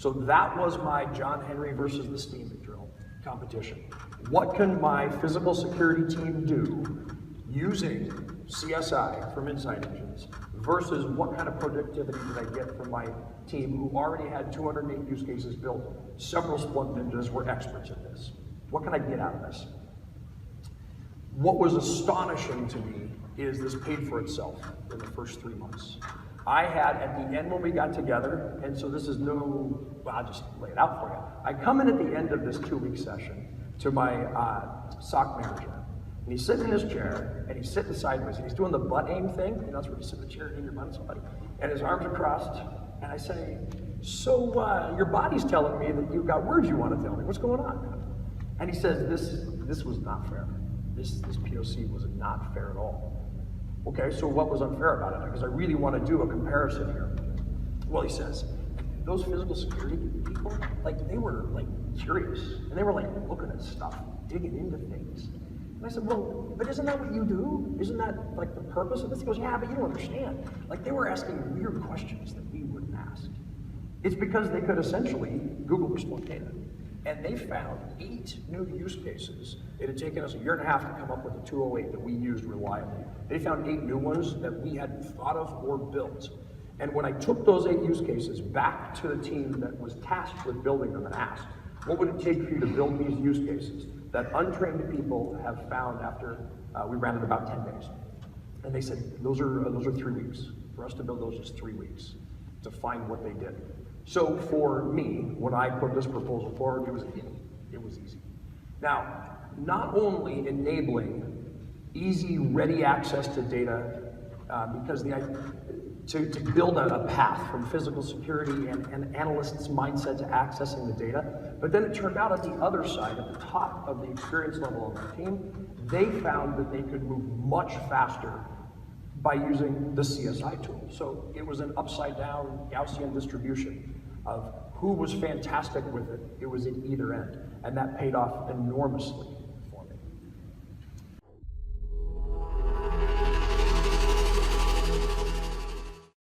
So that was my John Henry versus the steam drill competition. What can my physical security team do using CSI from Insight Engines versus what kind of productivity did I get from my team who already had 208 use cases built, several Splunk ninjas were experts in this. What can I get out of this? What was astonishing to me is this paid for itself in the first 3 months. I had, at the end when we got together, and so this is no, well, I'll just lay it out for you. I come in at the end of this 2-week session to my SOC manager, and he's sitting in his chair, and he's sitting sideways, and he's doing the butt aim thing, you know, that's where you sit in the chair and aim your butt at somebody, and his arms are crossed, and I say, so your body's telling me that you've got words you want to tell me, what's going on? And he says, this was not fair. This POC was not fair at all. Okay, so what was unfair about it? Because I really want to do a comparison here. Well, he says, those physical security people, like they were like curious, and they were like looking at stuff, digging into things. And I said, well, but isn't that what you do? Isn't that like the purpose of this? He goes, yeah, but you don't understand. Like they were asking weird questions that we wouldn't ask. It's because they could essentially Google their Splunk data. And they found 8 new use cases. It had taken us a 1.5 years to come up with the 208 that we used reliably. They found 8 new ones that we hadn't thought of or built. And when I took those 8 use cases back to the team that was tasked with building them and asked, what would it take for you to build these use cases that untrained people have found after we ran it about 10 days? And they said, those are 3 weeks. For us to build those is 3 weeks to find what they did. So for me, when I put this proposal forward, it was easy. Now, not only enabling easy, ready access to data, because to build a path from physical security and analysts' mindset to accessing the data, but then it turned out at the other side, at the top of the experience level of the team, they found that they could move much faster by using the CSI tool. So it was an upside down Gaussian distribution of who was fantastic with it. It was at either end, and that paid off enormously.